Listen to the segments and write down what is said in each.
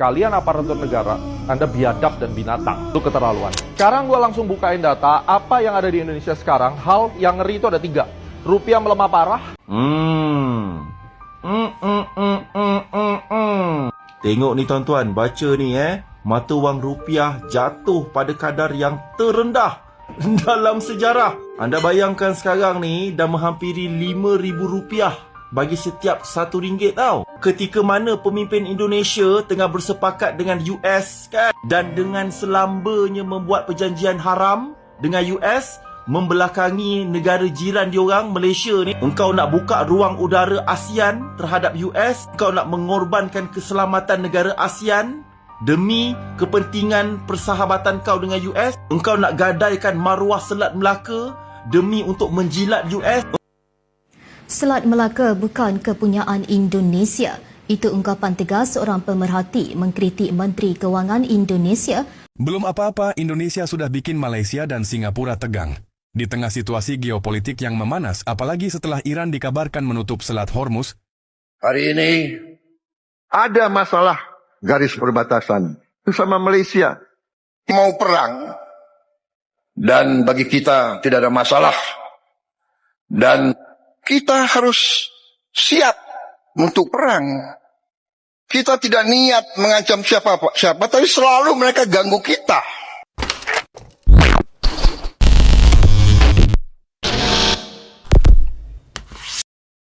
Kalian aparatur negara, Anda biadab dan binatang. Itu keterlaluan. Sekarang gue langsung bukain data, apa yang ada di Indonesia sekarang. Hal yang ngeri itu ada 3. Rupiah melemah parah. Tengok ni tuan-tuan, baca ni mata wang rupiah jatuh pada kadar yang terendah dalam sejarah. Anda bayangkan sekarang ni dah menghampiri RM5,000 bagi setiap RM1 tau. Ketika mana pemimpin Indonesia tengah bersepakat dengan US kan, dan dengan selambanya membuat perjanjian haram dengan US, membelakangi negara jiran diorang, Malaysia ni. Engkau nak buka ruang udara ASEAN terhadap US, engkau nak mengorbankan keselamatan negara ASEAN demi kepentingan persahabatan kau dengan US. Engkau nak gadaikan maruah Selat Melaka demi untuk menjilat US. Selat Melaka bukan kepunyaan Indonesia. Itu ungkapan tegas seorang pemerhati mengkritik Menteri Kewangan Indonesia. Belum apa-apa, Indonesia sudah bikin Malaysia dan Singapura tegang. Di tengah situasi geopolitik yang memanas, apalagi setelah Iran dikabarkan menutup Selat Hormuz. Hari ini ada masalah garis perbatasan bersama Malaysia. Mau perang, dan bagi kita tidak ada masalah. Dan kita harus siap untuk perang. Kita tidak niat mengancam siapa, tapi selalu mereka ganggu kita.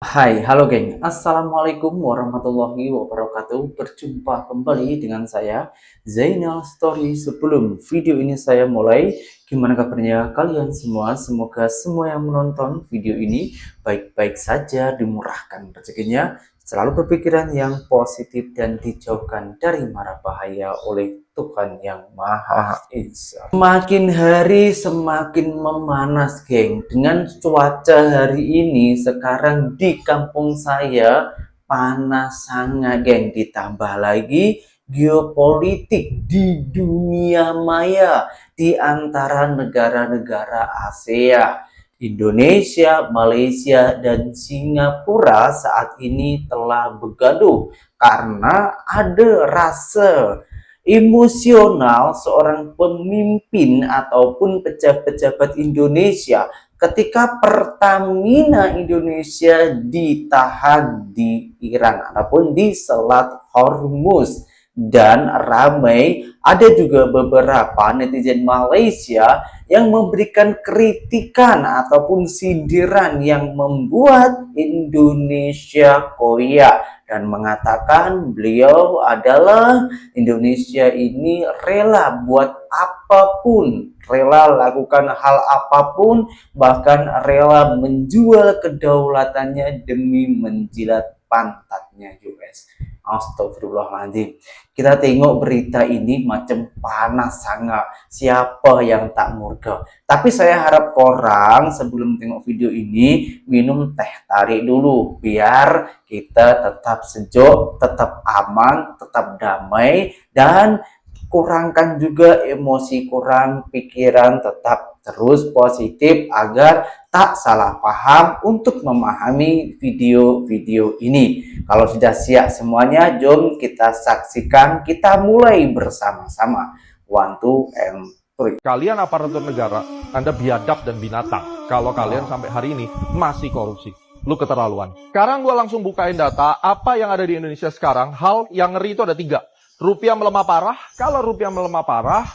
Hai, halo geng. Assalamualaikum warahmatullahi wabarakatuh. Berjumpa kembali dengan saya, Zainal Story. Sebelum video ini saya mulai, gimana kabarnya kalian semua? Semoga semua yang menonton video ini baik-baik saja, dimurahkan rezekinya, selalu berpikiran yang positif dan dijauhkan dari mara bahaya oleh Tuhan yang Maha Esa. Semakin hari semakin memanas, geng. Dengan cuaca hari ini sekarang di kampung saya panas sangat, geng. Ditambah lagi geopolitik di dunia maya di antara negara-negara ASEAN. Indonesia, Malaysia, dan Singapura saat ini telah bergaduh karena ada rasa emosional seorang pemimpin ataupun pejabat-pejabat Indonesia ketika Pertamina Indonesia ditahan di Iran ataupun di Selat Hormuz. Dan ramai ada juga beberapa netizen Malaysia yang memberikan kritikan ataupun sindiran yang membuat Indonesia koyak dan mengatakan beliau adalah Indonesia ini rela buat apapun, rela lakukan hal apapun, bahkan rela menjual kedaulatannya demi menjilat pantatnya US. Astagfirullahaladzim. Kita tengok berita ini macam panas sangat. Siapa yang tak murka? Tapi saya harap korang sebelum tengok video ini minum teh tarik dulu, biar kita tetap sejuk, tetap aman, tetap damai, dan kurangkan juga emosi kurang, pikiran tetap terus positif agar tak salah paham untuk memahami video-video ini. Kalau sudah siap semuanya, jom kita saksikan, kita mulai bersama-sama. 1, 2, and 3. Kalian aparatur negara, Anda biadab dan binatang. Kalau kalian sampai hari ini masih korupsi. Lu keterlaluan. Sekarang gue langsung bukain data, apa yang ada di Indonesia sekarang. Hal yang ngeri itu ada 3. Rupiah melemah parah. Kalau rupiah melemah parah,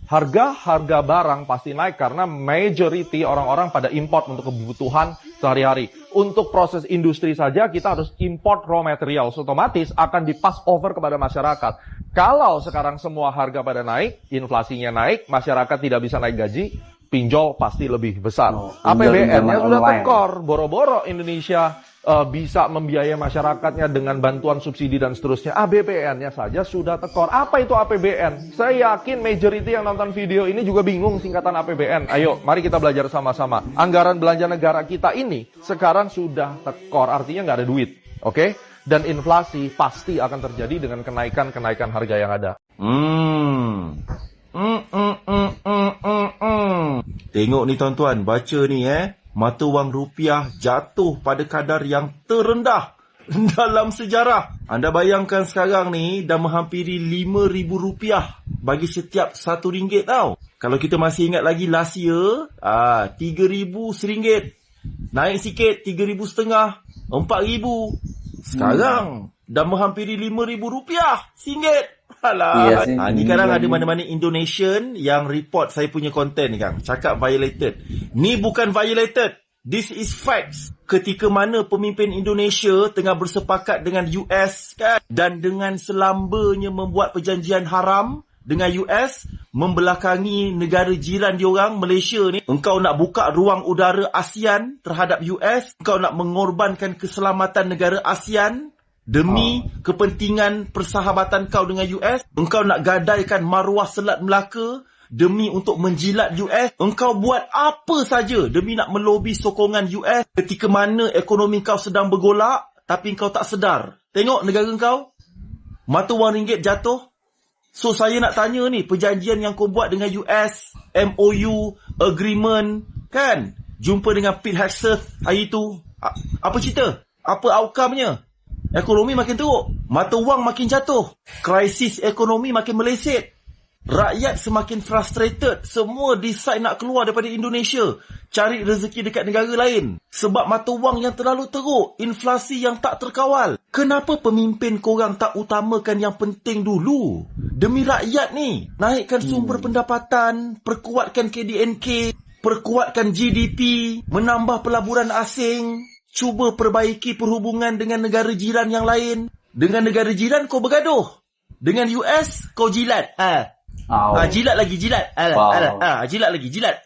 harga barang pasti naik karena majority orang-orang pada import untuk kebutuhan sehari-hari. Untuk proses industri saja kita harus import raw materials, otomatis akan dipass over kepada masyarakat. Kalau sekarang semua harga pada naik, inflasinya naik, masyarakat tidak bisa naik gaji, pinjol pasti lebih besar. APBN-nya sudah tekor, boro-boro Indonesia bisa membiayai masyarakatnya dengan bantuan subsidi dan seterusnya. APBN-nya saja sudah tekor. Apa itu APBN? Saya yakin majority yang nonton video ini juga bingung singkatan APBN. Ayo, mari kita belajar sama-sama. Anggaran belanja negara kita ini sekarang sudah tekor, artinya nggak ada duit. Oke? Dan inflasi pasti akan terjadi dengan kenaikan harga yang ada. Tengok ni tuan-tuan, baca ni mata wang rupiah jatuh pada kadar yang terendah dalam sejarah. Anda bayangkan sekarang ni dah menghampiri RM5,000 bagi setiap RM1 tau. Kalau kita masih ingat lagi last year, RM3,000 RM1. Naik sikit RM3,500, RM4,000. Sekarang dah menghampiri RM5,000 RM1. Iya Alah. sih, Ni ini sekarang lagi. ada mana-mana Indonesian yang report saya punya konten ni Kang. Cakap violated. Ni bukan violated. This is facts. Ketika mana pemimpin Indonesia tengah bersepakat dengan US kan, dan dengan selambanya membuat perjanjian haram dengan US, membelakangi negara jiran diorang, Malaysia ni, engkau nak buka ruang udara ASEAN terhadap US, engkau nak mengorbankan keselamatan negara ASEAN demi kepentingan persahabatan kau dengan US, engkau nak gadaikan maruah Selat Melaka demi untuk menjilat US, engkau buat apa saja demi nak melobi sokongan US ketika mana ekonomi kau sedang bergolak, tapi kau tak sedar. Tengok negara kau, mata wang ringgit jatuh. So saya nak tanya ni, perjanjian yang kau buat dengan US, MOU, agreement, kan? Jumpa dengan Pete Hegseth hari tu, apa cerita? Apa outcome-nya? Ekonomi makin teruk, mata wang makin jatuh, krisis ekonomi makin meleset. Rakyat semakin frustrated. Semua decide nak keluar daripada Indonesia, cari rezeki dekat negara lain. Sebab mata wang yang terlalu teruk, inflasi yang tak terkawal. Kenapa pemimpin korang tak utamakan yang penting dulu? Demi rakyat ni. Naikkan sumber pendapatan, perkuatkan KDNK, perkuatkan GDP, menambah pelaburan asing, cuba perbaiki perhubungan dengan negara jiran yang lain. Dengan negara jiran kau bergaduh, dengan US kau jilat. Jilat lagi, jilat. Jilat lagi, jilat.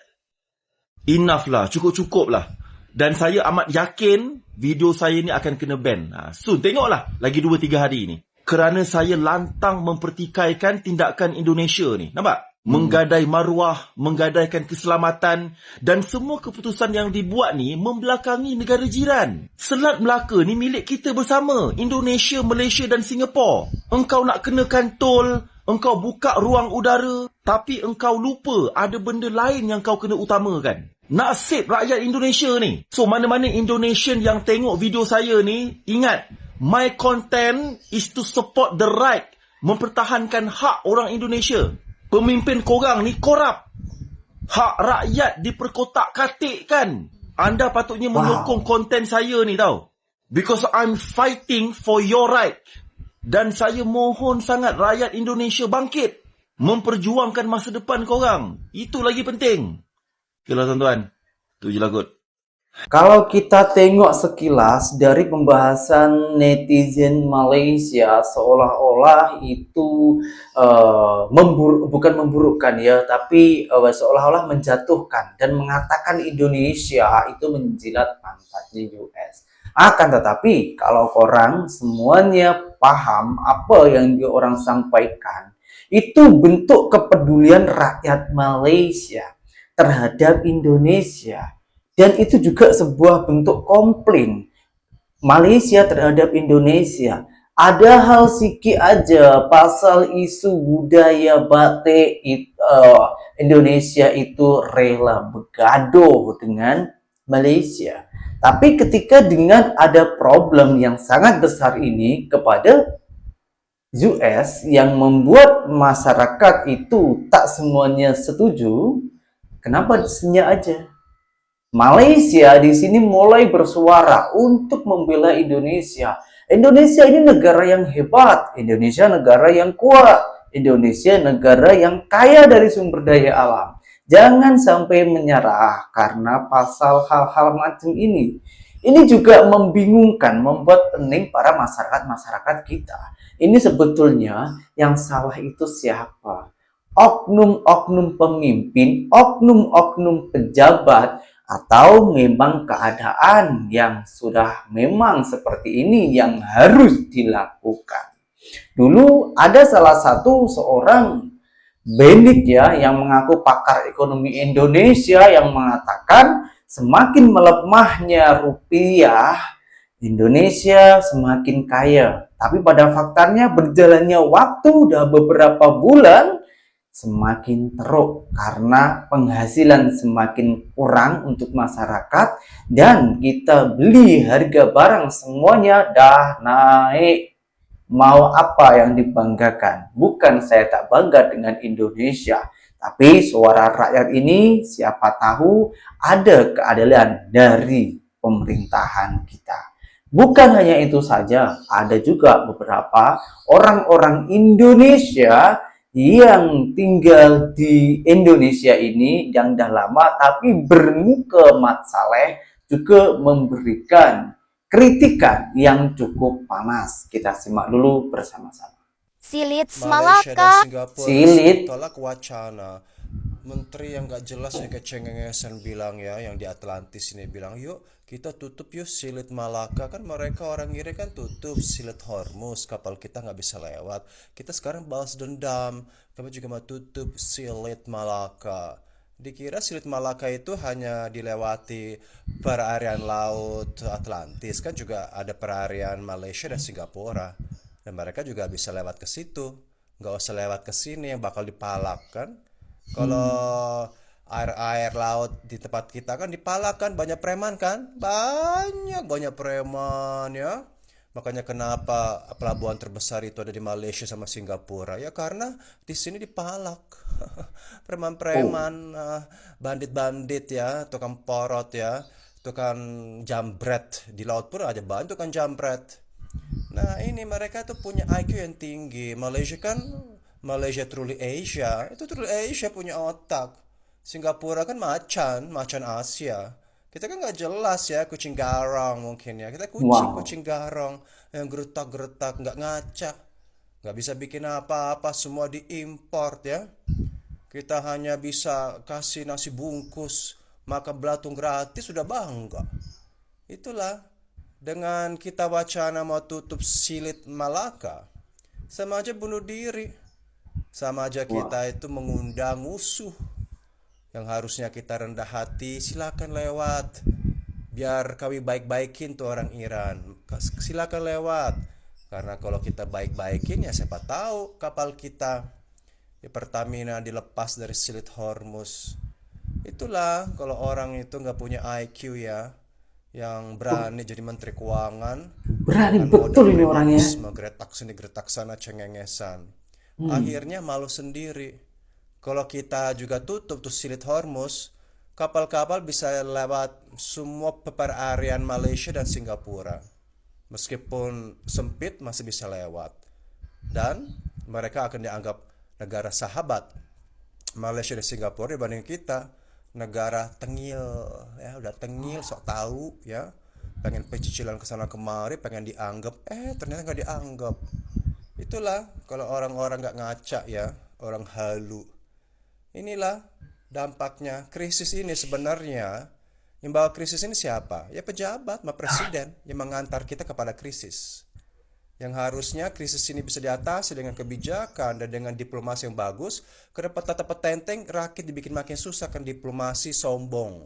Enough lah, cukup-cukup lah. Dan saya amat yakin video saya ni akan kena ban. Soon, tengoklah lagi 2-3 hari ni. Kerana saya lantang mempertikaikan tindakan Indonesia ni. Nampak? Menggadai maruah, menggadaikan keselamatan, dan semua keputusan yang dibuat ni membelakangi negara jiran. Selat Melaka ni milik kita bersama, Indonesia, Malaysia dan Singapura. Engkau nak kenakan tol, engkau buka ruang udara, tapi engkau lupa ada benda lain yang kau kena utamakan. Nak save rakyat Indonesia ni. So mana-mana Indonesian yang tengok video saya ni, ingat, my content is to support the right, mempertahankan hak orang Indonesia. Pemimpin korang ni korup. Hak rakyat diperkotak-katikkan. Anda patutnya menyokong konten saya ni tau. Because I'm fighting for your right. Dan saya mohon sangat rakyat Indonesia bangkit. Memperjuangkan masa depan korang. Itu lagi penting. Okay lah tuan-tuan. Itu je lah kot. Kalau kita tengok sekilas dari pembahasan netizen Malaysia, seolah-olah itu bukan memburukkan ya, tapi seolah-olah menjatuhkan dan mengatakan Indonesia itu menjilat pantatnya US. Akan tetapi kalau orang semuanya paham apa yang orang sampaikan, itu bentuk kepedulian rakyat Malaysia terhadap Indonesia. Dan itu juga sebuah bentuk komplain Malaysia terhadap Indonesia. Ada hal sikit aja pasal isu budaya batik, Indonesia itu rela bergaduh dengan Malaysia. Tapi ketika dengan ada problem yang sangat besar ini kepada US yang membuat masyarakat itu tak semuanya setuju, kenapa senyap aja? Malaysia di sini mulai bersuara untuk membela Indonesia. Indonesia ini negara yang hebat, Indonesia negara yang kuat, Indonesia negara yang kaya dari sumber daya alam. Jangan sampai menyerah karena pasal hal-hal macam ini. Ini juga membingungkan, membuat pening para masyarakat kita. Ini sebetulnya yang salah itu siapa? Oknum-oknum pemimpin, oknum-oknum pejabat, atau memang keadaan yang sudah memang seperti ini yang harus dilakukan. Dulu ada salah satu seorang Benik ya yang mengaku pakar ekonomi Indonesia yang mengatakan semakin melemahnya rupiah, Indonesia semakin kaya. Tapi pada faktanya berjalannya waktu udah beberapa bulan, semakin teruk karena penghasilan semakin kurang untuk masyarakat dan kita beli harga barang semuanya dah naik. Mau apa yang dibanggakan? Bukan saya tak bangga dengan Indonesia, tapi suara rakyat ini siapa tahu ada keadilan dari pemerintahan kita. Bukan hanya itu saja, ada juga beberapa orang-orang Indonesia yang tinggal di Indonesia ini yang dah lama tapi bermuka mat saleh juga memberikan kritikan yang cukup panas. Kita simak dulu bersama-sama. Silit Malaysia dan Singapura Silit. tolak wacana. Menteri yang gak jelas yang kecengengesan bilang ya, yang di Atlantis ini bilang, yuk kita tutup yuk Silit Malaka. Kan mereka orang kiri kan tutup Silit Hormuz, kapal kita nggak bisa lewat. Kita sekarang balas dendam, kami juga mau tutup Silit Malaka. Dikira Silit Malaka itu hanya dilewati perairan laut Atlantis, kan juga ada perairan Malaysia dan Singapura. Dan mereka juga bisa lewat ke situ. Nggak usah lewat ke sini yang bakal dipalak kan. Kalau air laut di tempat kita kan dipalak kan, banyak preman kan? Banyak preman ya. Makanya kenapa pelabuhan terbesar itu ada di Malaysia sama Singapura? Ya karena di sini dipalak. Preman-preman, bandit-bandit ya, tukang porot ya, tukang jambret. Di laut pun ada banyak tukang jambret. Nah ini mereka tuh punya IQ yang tinggi. Malaysia kan, Malaysia truly Asia. Itu truly Asia punya otak. Singapura kan macan Asia. Kita kan nggak jelas ya, kucing garong mungkin ya. Kita kucing garong yang geretak-geretak, nggak ngaca. Nggak bisa bikin apa-apa, semua diimport ya. Kita hanya bisa kasih nasi bungkus, makan belatung gratis, sudah bangga. Itulah. Dengan kita wacana mau tutup Silit Malaka, sama aja bunuh diri. Sama aja kita itu mengundang musuh. Yang harusnya kita rendah hati, silakan lewat. Biar kami baik-baikin tuh orang Iran. Silakan lewat. Karena kalau kita baik-baikin ya siapa tahu kapal kita di Pertamina dilepas dari Silit Hormuz. Itulah kalau orang itu nggak punya IQ ya, yang berani jadi menteri keuangan, Berani betul ini orangnya. Geretak sini geretak sana cengengesan. Akhirnya malu sendiri. Kalau kita juga tutup tuh Silit Hormuz, kapal-kapal bisa lewat semua perairan Malaysia dan Singapura. Meskipun sempit masih bisa lewat. Dan mereka akan dianggap negara sahabat Malaysia dan Singapura dibanding kita negara tengil ya, udah tengil sok tahu ya, pengen pecicilan kesana kemari, pengen dianggap ternyata nggak dianggap. Itulah kalau orang-orang nggak ngaca ya, orang halu. Inilah dampaknya krisis ini. Sebenarnya yang bawa krisis ini siapa? Ya pejabat, presiden yang mengantar kita kepada krisis. Yang harusnya krisis ini bisa diatasi dengan kebijakan dan dengan diplomasi yang bagus. Kenapa tata petenteng rakyat dibikin makin susah kan, diplomasi sombong.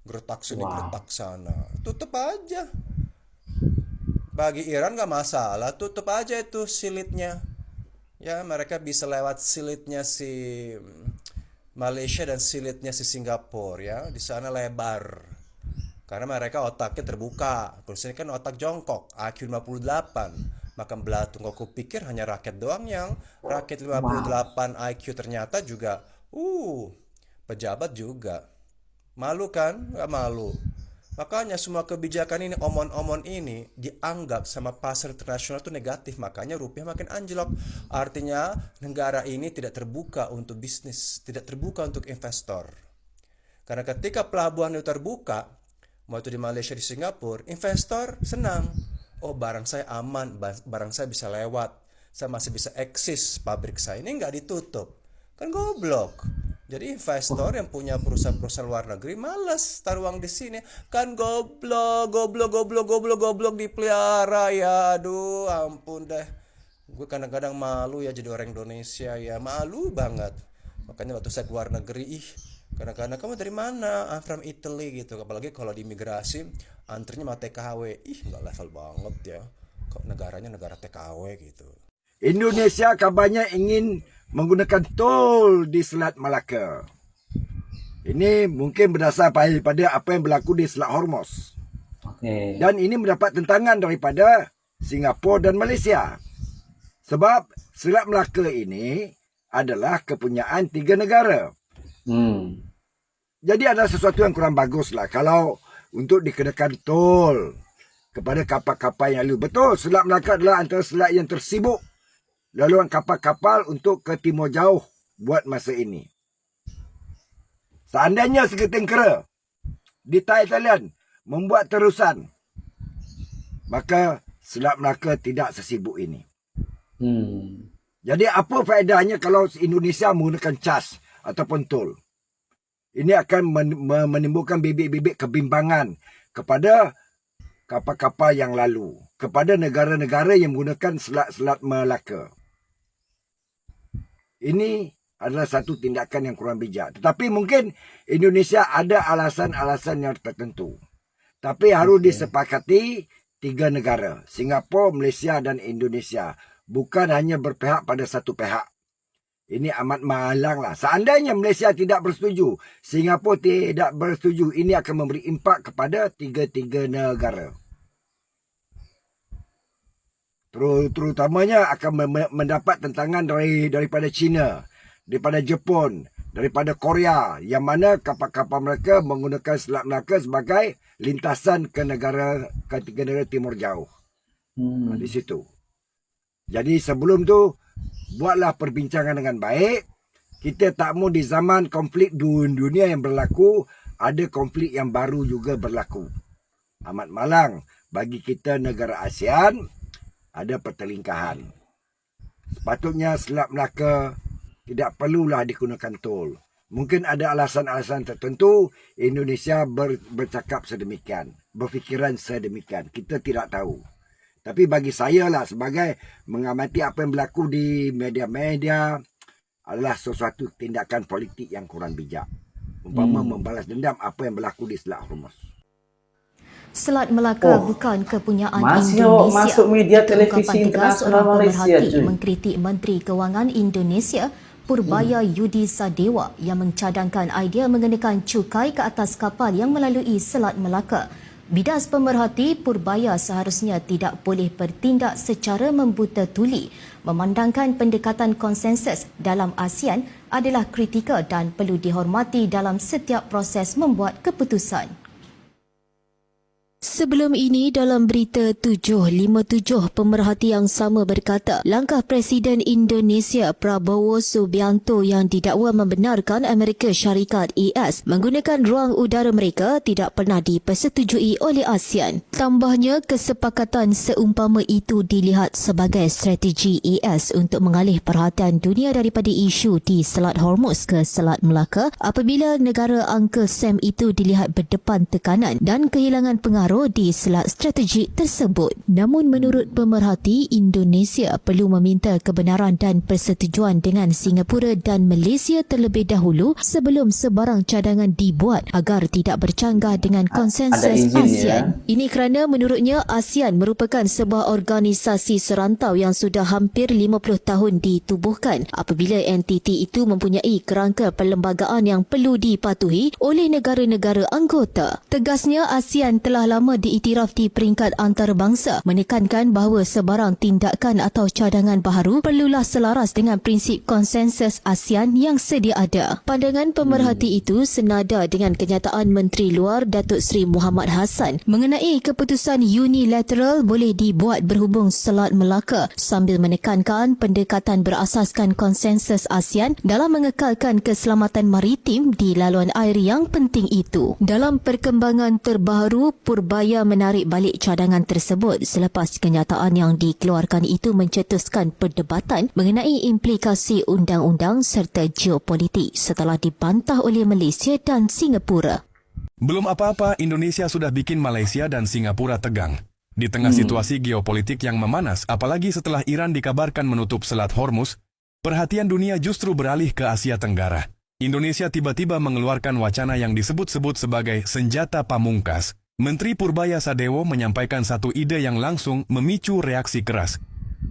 Geretak sini, geretak sana. Tutup aja. Bagi Iran gak masalah, tutup aja itu silitnya. Ya mereka bisa lewat silitnya si Malaysia dan silitnya si Singapura ya. Di sana lebar. Karena mereka otaknya terbuka. Kalau sini kan otak jongkok, IQ 58. Makan belatung, aku pikir hanya rakyat doang yang rakyat 58 IQ, ternyata juga pejabat juga. Malu kan? Gak malu. Makanya semua kebijakan ini, omon-omon ini dianggap sama pasar internasional itu negatif. Makanya rupiah makin anjlok. Artinya negara ini tidak terbuka untuk bisnis, tidak terbuka untuk investor. Karena ketika pelabuhan itu terbuka, mau itu di Malaysia, di Singapura, investor senang. Oh barang saya aman, barang saya bisa lewat, saya masih bisa eksis pabrik saya ini nggak ditutup, kan goblok. Jadi investor yang punya perusahaan-perusahaan luar negeri malas taruh uang di sini, kan goblok dipelihara ya. Aduh ampun deh, gue kadang-kadang malu ya jadi orang Indonesia ya, malu banget. Makanya waktu saya keluar negeri, kadang-kadang kamu dari mana? I'm from Italy gitu. Apalagi kalau di imigrasi antrinya sama TKW, nggak level banget ya. Kok negaranya negara TKW gitu. Indonesia kabarnya ingin menggunakan tol di Selat Malaka. Ini mungkin berdasar pada apa yang berlaku di Selat Hormuz. Okey. Dan ini mendapat tentangan daripada Singapura dan Malaysia. Sebab Selat Melaka ini adalah kepunyaan 3 negara. Jadi ada sesuatu yang kurang bagus lah kalau untuk dikenakan tol kepada kapal-kapal yang lalu. Betul, Selat Melaka adalah antara selat yang tersibuk laluan kapal-kapal untuk ke timur jauh buat masa ini. Seandainya Sekreteng Kera di Thailand membuat terusan, maka Selat Melaka tidak sesibuk ini. Jadi apa faedahnya kalau Indonesia menggunakan CAS ataupun tol? Ini akan menimbulkan bibit-bibit kebimbangan kepada kapal-kapal yang lalu, kepada negara-negara yang menggunakan Selat Melaka. Ini adalah satu tindakan yang kurang bijak. Tetapi mungkin Indonesia ada alasan-alasan yang tertentu. Tapi harus disepakati 3 negara, Singapura, Malaysia dan Indonesia. Bukan hanya berpihak pada satu pihak. Ini amat malang lah. Seandainya Malaysia tidak bersetuju, Singapura tidak bersetuju, ini akan memberi impak kepada 3 negara. Terutamanya akan mendapat tentangan daripada China, daripada Jepun, daripada Korea, yang mana kapal-kapal mereka menggunakan Selat Melaka sebagai lintasan ke negara timur jauh. Di situ. Jadi sebelum tu, buatlah perbincangan dengan baik. Kita tak mahu di zaman konflik dunia yang berlaku, ada konflik yang baru juga berlaku. Amat malang bagi kita negara ASEAN, ada pertelingkahan. Sepatutnya Selat Melaka tidak perlulah digunakan tol. Mungkin ada alasan-alasan tertentu Indonesia bercakap sedemikian, berfikiran sedemikian. Kita tidak tahu. Tapi bagi saya lah, sebagai mengamati apa yang berlaku di media-media, adalah sesuatu tindakan politik yang kurang bijak. Umpama membalas dendam apa yang berlaku di Selat Hormuz. Selat Melaka bukan kepunyaan masih Indonesia. masuk media Itu televisi ungkapan tegas internasional seorang Malaysia, pemerhati cuy. mengkritik Menteri Kewangan Indonesia Purbaya Yudi Sadewa yang mencadangkan idea mengenakan cukai ke atas kapal yang melalui Selat Melaka. Bidas pemerhati Purbaya seharusnya tidak boleh bertindak secara membuta tuli, memandangkan pendekatan konsensus dalam ASEAN adalah kritikal dan perlu dihormati dalam setiap proses membuat keputusan. Sebelum ini, dalam berita 757, pemerhati yang sama berkata, langkah Presiden Indonesia Prabowo Subianto yang didakwa membenarkan Amerika Syarikat (AS) menggunakan ruang udara mereka tidak pernah dipersetujui oleh ASEAN. Tambahnya, kesepakatan seumpama itu dilihat sebagai strategi AS untuk mengalih perhatian dunia daripada isu di Selat Hormuz ke Selat Melaka apabila negara Uncle Sam itu dilihat berdepan tekanan dan kehilangan pengaruh di selat strategik tersebut. Namun menurut pemerhati, Indonesia perlu meminta kebenaran dan persetujuan dengan Singapura dan Malaysia terlebih dahulu sebelum sebarang cadangan dibuat agar tidak bercanggah dengan konsensus ASEAN. Ini kerana menurutnya ASEAN merupakan sebuah organisasi serantau yang sudah hampir 50 tahun ditubuhkan apabila entiti itu mempunyai kerangka perlembagaan yang perlu dipatuhi oleh negara-negara anggota. Tegasnya, ASEAN telah lama diiktiraf di peringkat antarabangsa, menekankan bahawa sebarang tindakan atau cadangan baharu perlulah selaras dengan prinsip konsensus ASEAN yang sedia ada. Pandangan pemerhati itu senada dengan kenyataan Menteri Luar Datuk Seri Muhammad Hassan mengenai keputusan unilateral boleh dibuat berhubung Selat Melaka sambil menekankan pendekatan berasaskan konsensus ASEAN dalam mengekalkan keselamatan maritim di laluan air yang penting itu. Dalam perkembangan terbaru, Purbaya menarik balik cadangan tersebut selepas kenyataan yang dikeluarkan itu mencetuskan perdebatan mengenai implikasi undang-undang serta geopolitik setelah dibantah oleh Malaysia dan Singapura. Belum apa-apa, Indonesia sudah bikin Malaysia dan Singapura tegang. Di tengah situasi geopolitik yang memanas, apalagi setelah Iran dikabarkan menutup Selat Hormuz, perhatian dunia justru beralih ke Asia Tenggara. Indonesia tiba-tiba mengeluarkan wacana yang disebut-sebut sebagai senjata pamungkas. Menteri Purbaya Sadewo menyampaikan satu ide yang langsung memicu reaksi keras.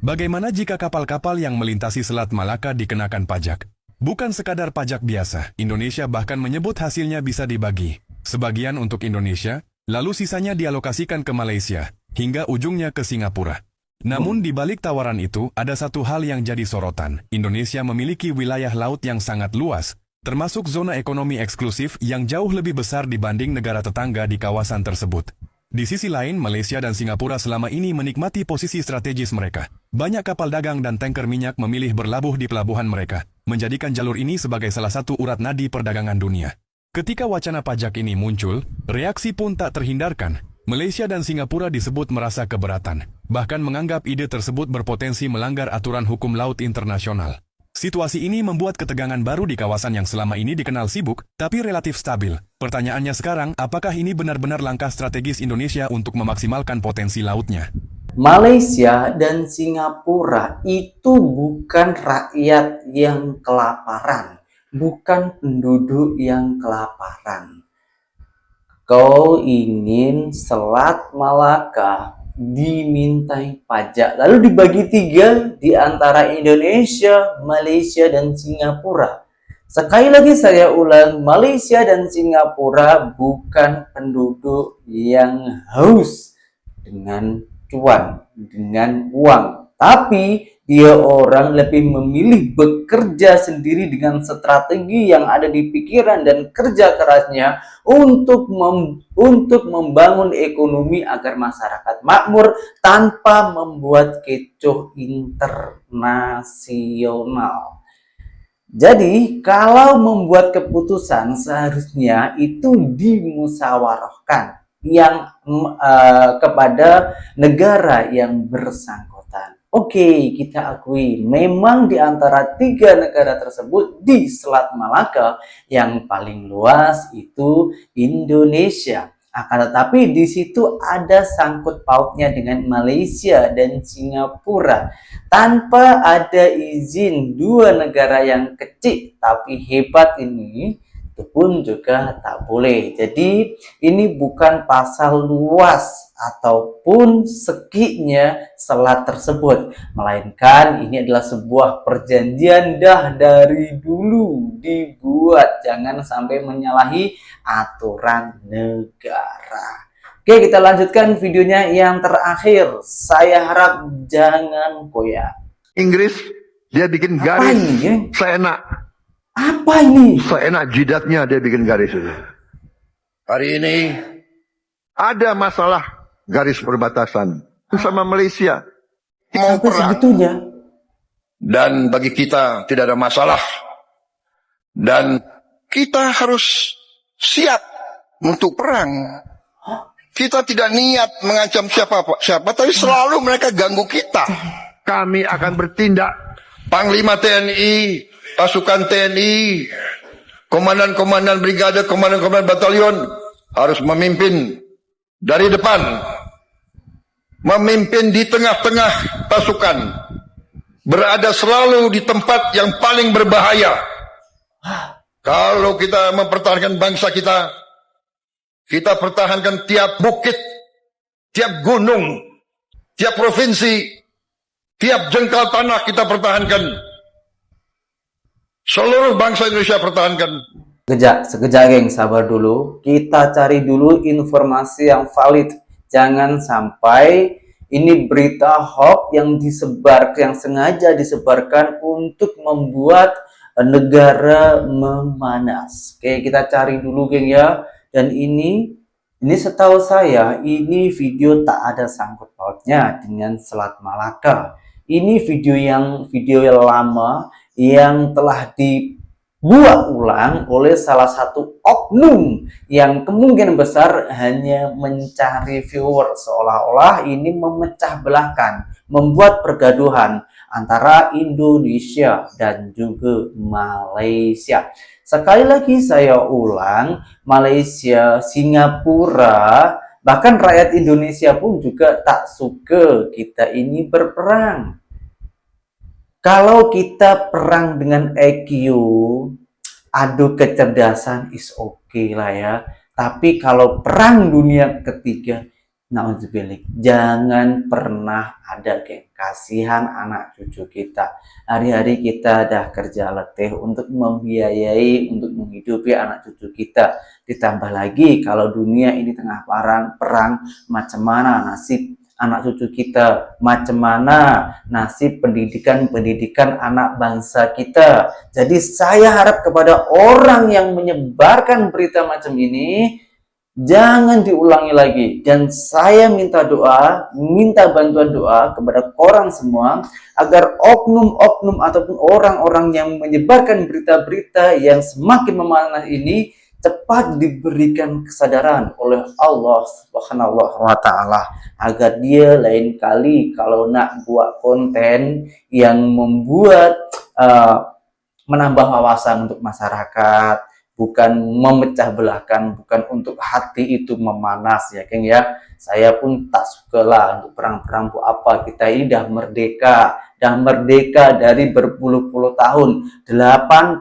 Bagaimana jika kapal-kapal yang melintasi Selat Malaka dikenakan pajak? Bukan sekadar pajak biasa, Indonesia bahkan menyebut hasilnya bisa dibagi. Sebagian untuk Indonesia, lalu sisanya dialokasikan ke Malaysia, hingga ujungnya ke Singapura. Namun di balik tawaran itu, ada satu hal yang jadi sorotan. Indonesia memiliki wilayah laut yang sangat luas, termasuk zona ekonomi eksklusif yang jauh lebih besar dibanding negara tetangga di kawasan tersebut. Di sisi lain, Malaysia dan Singapura selama ini menikmati posisi strategis mereka. Banyak kapal dagang dan tanker minyak memilih berlabuh di pelabuhan mereka, menjadikan jalur ini sebagai salah satu urat nadi perdagangan dunia. Ketika wacana pajak ini muncul, reaksi pun tak terhindarkan. Malaysia dan Singapura disebut merasa keberatan, bahkan menganggap ide tersebut berpotensi melanggar aturan hukum laut internasional. Situasi ini membuat ketegangan baru di kawasan yang selama ini dikenal sibuk, tapi relatif stabil. Pertanyaannya sekarang, apakah ini benar-benar langkah strategis Indonesia untuk memaksimalkan potensi lautnya? Malaysia dan Singapura itu bukan rakyat yang kelaparan, bukan penduduk yang kelaparan. Kau ingin Selat Malaka dimintai pajak, lalu dibagi 3 di antara Indonesia, Malaysia, dan Singapura. Sekali lagi saya ulang, Malaysia dan Singapura bukan penduduk yang haus dengan cuan, dengan uang, tapi dia orang lebih memilih bekerja sendiri dengan strategi yang ada di pikiran dan kerja kerasnya untuk membangun ekonomi agar masyarakat makmur tanpa membuat kecoh internasional. Jadi, kalau membuat keputusan seharusnya itu dimusyawarahkan kepada negara yang bersangkutan. Oke, kita akui memang di antara 3 negara tersebut di Selat Malaka yang paling luas itu Indonesia. Akan tetapi di situ ada sangkut pautnya dengan Malaysia dan Singapura. Tanpa ada izin 2 negara yang kecil tapi hebat ini, itu pun juga tak boleh. Jadi ini bukan pasal luas ataupun sekinya selat tersebut, melainkan ini adalah sebuah perjanjian dari dulu dibuat. Jangan sampai menyalahi aturan negara. Oke, kita lanjutkan videonya yang terakhir. Saya harap jangan koyak. Inggris, dia bikin Apa garis ini, geng? seenak. Apa ini? Seenak jidatnya dia bikin garis itu. Hari ini ada masalah garis perbatasan sama Malaysia. Mau Sampai perang. segitunya. Dan bagi kita tidak ada masalah. Dan kita harus siap untuk perang. Kita tidak niat mengancam siapa, tapi selalu mereka ganggu kita. Kami akan bertindak. Panglima TNI, pasukan TNI, komandan-komandan brigade, komandan-komandan batalion harus memimpin dari depan. Memimpin di tengah-tengah pasukan. Berada selalu di tempat yang paling berbahaya. Kalau kita mempertahankan bangsa kita, kita pertahankan tiap bukit, tiap gunung, tiap provinsi, tiap jengkal tanah kita pertahankan. Seluruh bangsa Indonesia pertahankan. Sekejap geng, sabar dulu. Kita cari dulu informasi yang valid. Jangan sampai ini berita hoax yang sengaja disebarkan untuk membuat negara memanas. Oke, kita cari dulu geng ya. Dan ini setahu saya, ini video tak ada sangkut pautnya dengan Selat Malaka. Ini video yang lama yang telah dibuat ulang oleh salah satu oknum yang kemungkinan besar hanya mencari viewer, seolah-olah ini memecah belahkan, membuat pergaduhan antara Indonesia dan juga Malaysia. Sekali lagi saya ulang, Malaysia, Singapura, bahkan rakyat Indonesia pun juga tak suka kita ini berperang. Kalau kita perang dengan EQ, adu kecerdasan is okay lah ya. Tapi kalau perang dunia ketiga, Nauzubillah, jangan pernah ada, geng. Kasihan anak cucu kita. Hari-hari kita dah kerja letih untuk membiayai, untuk menghidupi anak cucu kita. Ditambah lagi kalau dunia ini tengah perang, macam mana nasib anak cucu kita, macam mana nasib pendidikan anak bangsa kita. Jadi saya harap kepada orang yang menyebarkan berita macam ini, jangan diulangi lagi. Dan saya minta doa, minta bantuan doa kepada korang semua agar oknum-oknum ataupun orang-orang yang menyebarkan berita-berita yang semakin memanas ini cepat diberikan kesadaran oleh Allah Subhanahu wa taala, agar dia lain kali kalau nak buat konten yang membuat menambah wawasan untuk masyarakat, bukan memecah belahkan, bukan untuk hati itu memanas, ya geng ya. Saya pun tak suka lah untuk perang-perang buat apa, kita ini dah merdeka dari berpuluh-puluh tahun, 81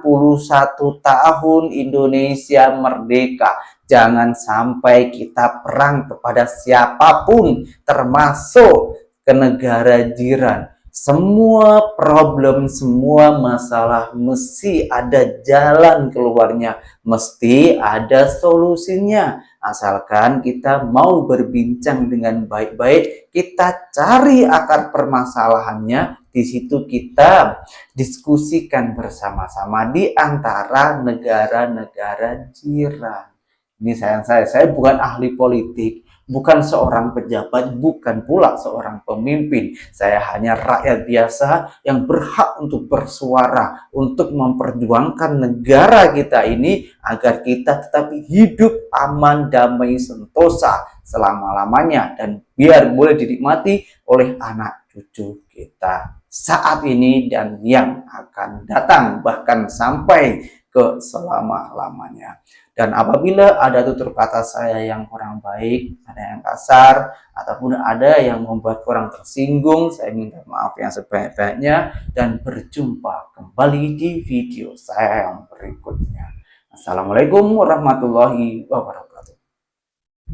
tahun Indonesia merdeka. Jangan sampai kita perang kepada siapapun, termasuk ke negara jiran. Semua problem, semua masalah mesti ada jalan keluarnya, mesti ada solusinya. Asalkan kita mau berbincang dengan baik-baik, kita cari akar permasalahannya, di situ kita diskusikan bersama-sama di antara negara-negara jiran. Ini saya bukan ahli politik, bukan seorang pejabat, bukan pula seorang pemimpin. Saya hanya rakyat biasa yang berhak untuk bersuara, untuk memperjuangkan negara kita ini agar kita tetap hidup aman, damai, sentosa selama-lamanya, dan biar boleh dinikmati oleh anak cucu kita saat ini dan yang akan datang, bahkan sampai ke selama-lamanya. Dan apabila ada tutur kata saya yang kurang baik, ada yang kasar, ataupun ada yang membuat kurang tersinggung, saya minta maaf yang sebanyak-banyaknya, dan berjumpa kembali di video saya yang berikutnya. Assalamualaikum warahmatullahi wabarakatuh.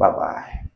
Bye-bye.